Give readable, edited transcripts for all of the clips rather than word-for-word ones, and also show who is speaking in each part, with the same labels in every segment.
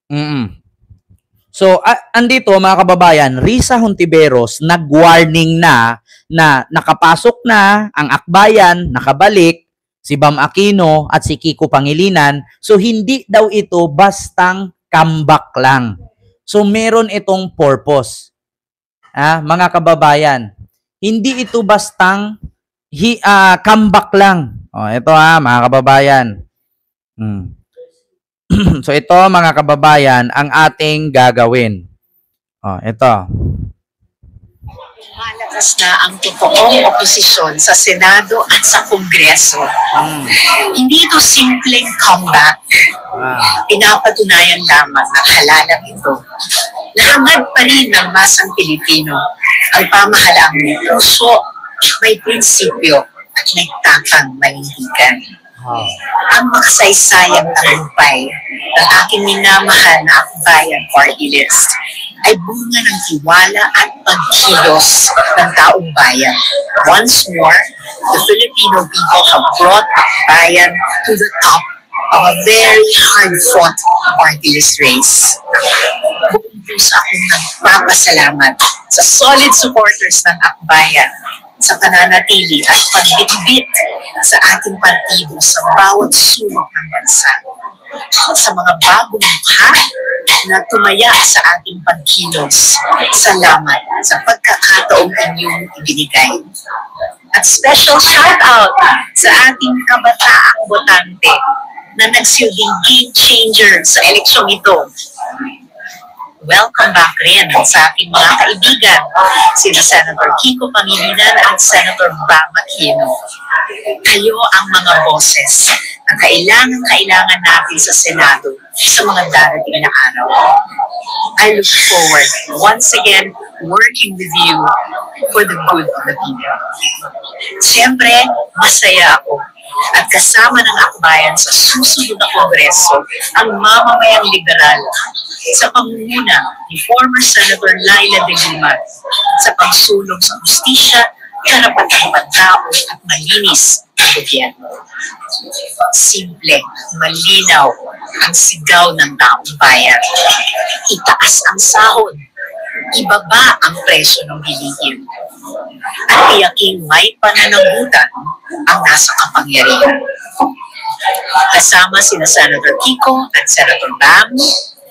Speaker 1: Mm. So, andito mga kababayan, Risa Hontiveros nag-warning na nakapasok na ang akbayan, nakabalik, si Bam Aquino at si Kiko Pangilinan. So, hindi daw ito bastang comeback lang. So, meron itong purpose. Mga kababayan, hindi ito bastang comeback lang. Ito mga kababayan. So ito mga kababayan ang ating gagawin. Ito.
Speaker 2: Malakas na ang totoong oposisyon sa Senado at sa Kongreso. Hindi ito simpleng comeback. Pinapatunayan lamang ng halalang ito na hangad pa rin ng masang Pilipino ang pamahalaang may puso, may prinsipyo at may takang manindigan. Ang makasaysayang tagumpay ng aking minamahal na akbayan party list ay bunga ng tiwala at pagkilos ng taong bayan. Once more, the Filipino people have brought bayan to the top of a very hard-fought party list race. Buong puso akong nagpapasalamat sa solid supporters ng akbayan sa pananatili at pagbitbit sa ating partido sa bawat sulok ng bansa. Sa mga bagong mukha na tumaya sa ating pagkilos. Salamat sa pagkakataong inyong ibinigay. At special shout out sa ating kabataang botante na nagsilbing game changer sa eleksyong ito. Welcome back rin sa ating mga kaibigan, sina Senator Kiko Pangilinan at Senator Bam Aquino. Kayo ang mga boses na kailangan natin sa Senado sa mga darating na araw. I look forward once again working with you for the good of the people. Siyempre, masaya ako at kasama ng akbayan sa susunod na kongreso ang mamamayang liberal sa pangunguna ni former Senator Laila de Lima sa pagsulong sa justisya, karapatang pantao at malinis ang gobyerno. Simple, malinaw ang sigaw ng taong bayan. Itaas ang sahod, ibaba ang presyo ng bilihin, at tiyaking may pananagutan ang nasa kapangyarihan. Kasama sina Senator Kiko at Senator Bam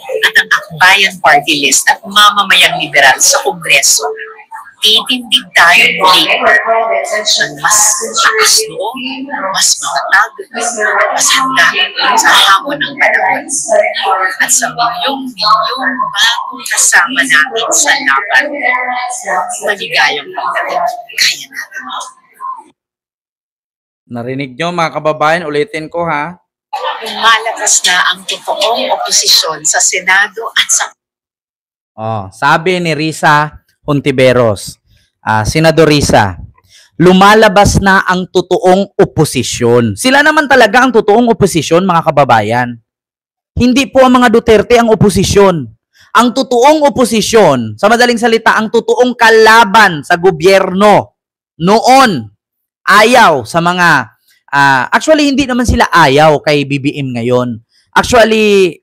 Speaker 2: at ang akbayan party list at mamamayang liberal sa Kongreso, titindig tayo muli ng mas taas loob, mas matatag, mas handa sa hamon ng panahon. At sa milyong-milyong bagong kasama natin sa laban, maligayang pagdating, kaya natin.
Speaker 1: Narinig nyo mga kababayan, ulitin ko ha.
Speaker 2: Malakas na ang totoong oposisyon sa Senado at sa...
Speaker 1: Sabi ni Risa Hontiveros, Senador Risa, lumalabas na ang totoong oposisyon. Sila naman talaga ang totoong oposisyon, mga kababayan. Hindi po ang mga Duterte ang oposisyon. Ang totoong oposisyon, sa madaling salita, ang totoong kalaban sa gobyerno noon, ayaw sa mga actually hindi naman sila ayaw kay BBM ngayon. Actually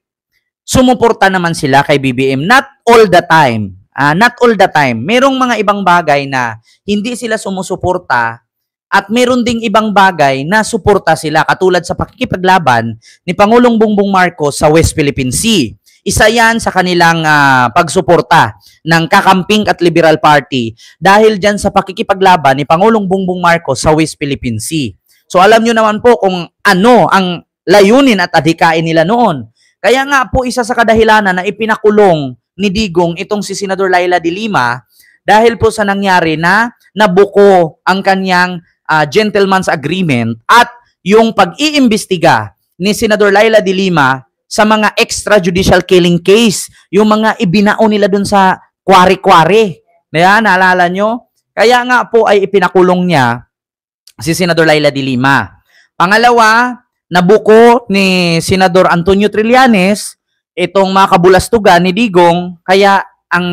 Speaker 1: sumuporta naman sila kay BBM, not all the time. Not all the time. Merong mga ibang bagay na hindi sila sumusuporta at meron ding ibang bagay na suporta sila, katulad sa pakikipaglaban ni Pangulong Bongbong Marcos sa West Philippine Sea. Isa yan sa kanilang pagsuporta ng Kakamping at Liberal Party dahil dyan sa pakikipaglaban ni Pangulong Bongbong Marcos sa West Philippine Sea. So alam nyo naman po kung ano ang layunin at adhikain nila noon. Kaya nga po isa sa kadahilanan na ipinakulong ni Digong itong si Senador Laila de Lima dahil po sa nangyari na nabuko ang kanyang gentleman's agreement at yung pag-iimbestiga ni Senador Laila de Lima sa mga extrajudicial killing case, yung mga ibinao nila dun sa kwari-kwari. Naalala nyo? Kaya nga po ay ipinakulong niya si Senador Laila de Lima. Pangalawa, nabuko ni Senador Antonio Trillanes itong mga kabulastugan ni Digong, kaya ang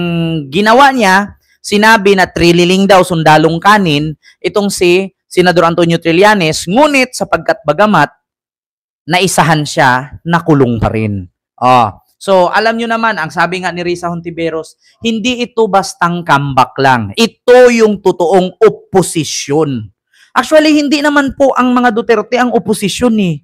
Speaker 1: ginawa niya, sinabi na trililing daw sundalong kanin itong si Senador Antonio Trillanes, ngunit sapagkat bagamat naisahan siya, nakulong pa rin. So, alam nyo naman, ang sabi nga ni Risa Hontiveros, hindi ito bastang comeback lang. Ito yung totoong oposisyon. Actually, hindi naman po ang mga Duterte ang oposisyon eh.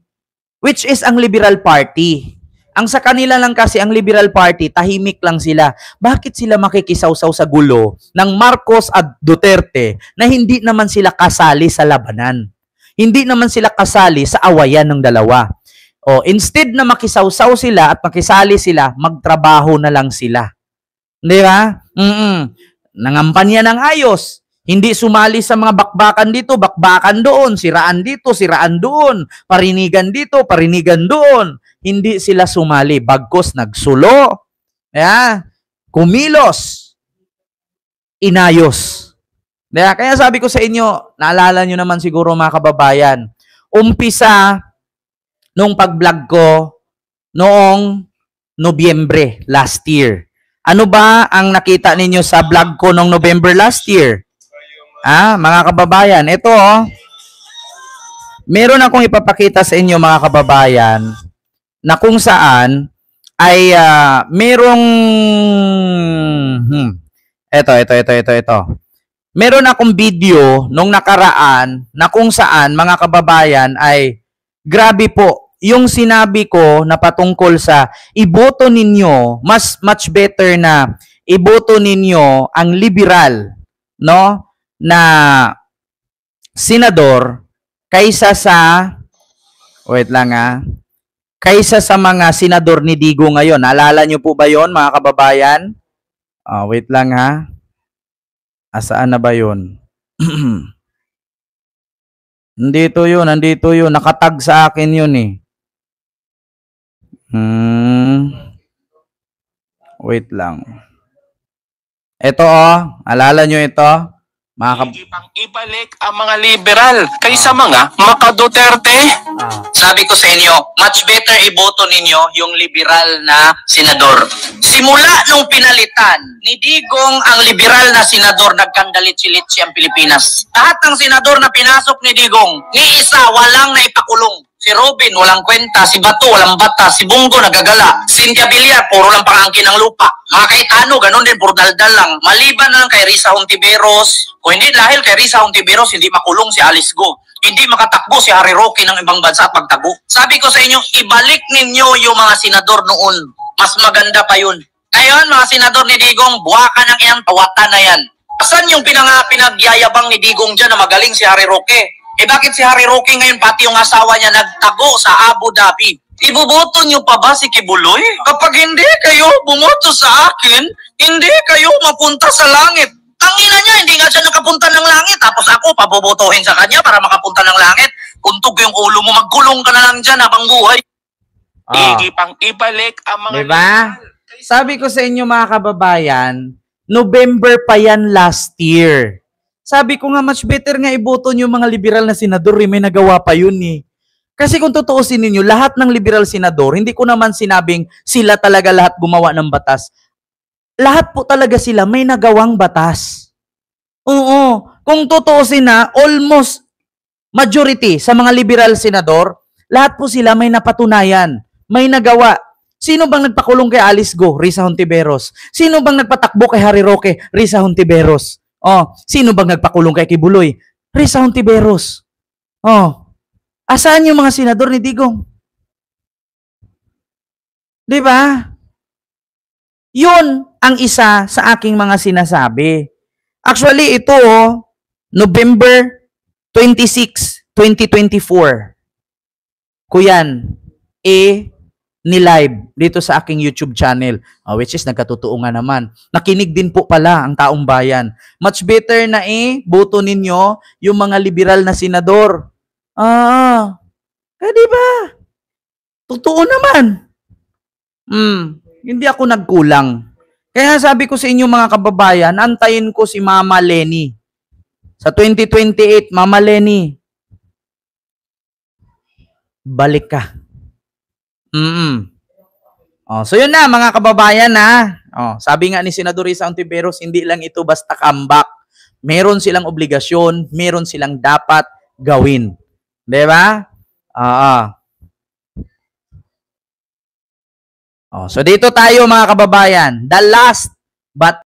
Speaker 1: Which is ang Liberal Party. Ang sa kanila lang kasi, ang Liberal Party, tahimik lang sila. Bakit sila makikisawsaw sa gulo ng Marcos at Duterte na hindi naman sila kasali sa labanan? Hindi naman sila kasali sa awayan ng dalawa. O, instead na makisawsaw sila at makisali sila, magtrabaho na lang sila. Di ba? Nangampanya ng ayos. Hindi sumali sa mga bakbakan dito, bakbakan doon, siraan dito, siraan doon, parinigan dito, parinigan doon. Hindi sila sumali. Bagkos nagsulo, kumilos, inayos. Kaya sabi ko sa inyo, naalala nyo naman siguro mga kababayan, umpisa nung pag-vlog ko noong Nobyembre last year. Ano ba ang nakita ninyo sa vlog ko noong November last year? Mga kababayan, ito meron akong ipapakita sa inyo mga kababayan na kung saan ay merong ito. Meron akong video nung nakaraan na kung saan mga kababayan ay grabe po yung sinabi ko na patungkol sa iboto ninyo, much better na iboto ninyo ang liberal, no, na senador kaysa sa kaysa sa mga senador ni Digo ngayon. Naalala niyo po ba 'yon, mga kababayan? Wait lang ha. Asaan na ba 'yon? Nandito yun. Nakatag sa akin yun eh. Wait lang. Ito alala nyo ito?
Speaker 3: Hindi pang ibalik ang mga liberal kaysa mga maka-Duterte.
Speaker 1: Sabi ko sa inyo, much better iboto ninyo yung liberal na senador. Simula nung pinalitan ni Digong ang liberal na senador, nagkandalit-silitsi ang Pilipinas. Lahat ng senador na pinasok ni Digong, ni isa walang naipakulong. Si Robin, walang kwenta. Si Bato, walang bata. Si Bungo, nagagala. Cynthia Villar, puro lang pangangkin ng lupa. Mga Cayetano, ganun din, puro daldal lang. Maliban na lang kay Risa Hontiveros. Kung hindi dahil kay Risa Hontiveros, hindi makulong si Alice Go. Hindi makatakbo si Harry Roque ng ibang bansa at magtago. Sabi ko sa inyo, ibalik ninyo yung mga senador noon. Mas maganda pa yun. Ngayon, mga senador ni Digong, buwaka ng iyang tawatan na yan. Asan yung pinagyayabang ni Digong dyan na magaling si Harry Roque? Bakit si Harry Roque ngayon pati yung asawa niya nagtago sa Abu Dhabi? Iboboto niyo pa ba si Kibuloy? Kapag hindi kayo bumoto sa akin, hindi kayo mapunta sa langit. Tangina niya, hindi nga siya nakapunta ng langit. Tapos ako, pabobotohin sa kanya para makapunta ng langit. Kuntog yung ulo mo, magkulong ka na lang dyan habang buhay.
Speaker 3: Hindi pang ibalik ang mga
Speaker 1: diba? Sabi ko sa inyo mga kababayan, November pa yan last year. Sabi ko nga, much better nga iboto nyo mga liberal na senador, may nagawa pa yun eh. Kasi kung tutuusin ninyo, lahat ng liberal senador, hindi ko naman sinabing sila talaga lahat gumawa ng batas. Lahat po talaga sila may nagawang batas. Oo, kung tutuusin na, almost majority sa mga liberal senador, lahat po sila may napatunayan, may nagawa. Sino bang nagpakulong kay Alice Go? Risa Hontiveros. Sino bang nagpatakbo kay Harry Roque? Risa Hontiveros. Sino bang nagpakulong kay Kibuloy? Risa Hontiveros. Asaan yung mga senador ni Digong? Di ba? Yun ang isa sa aking mga sinasabi. Actually, ito, November 26, 2024. Kuyan, ni-live dito sa aking YouTube channel, which is nagkatotoo nga naman. Nakinig din po pala ang taong bayan. Much better na boto ninyo yung mga liberal na senador. Di ba? Totoo naman. Hindi ako nagkulang. Kaya sabi ko sa inyo mga kababayan, antayin ko si Mama Leni. Sa 2028, Mama Leni, balik ka. So yun na mga kababayan na. Sabi nga ni Senador Risa Hontiveros, hindi lang ito basta comeback. Meron silang obligasyon, meron silang dapat gawin. 'Di ba? So dito tayo mga kababayan. The last but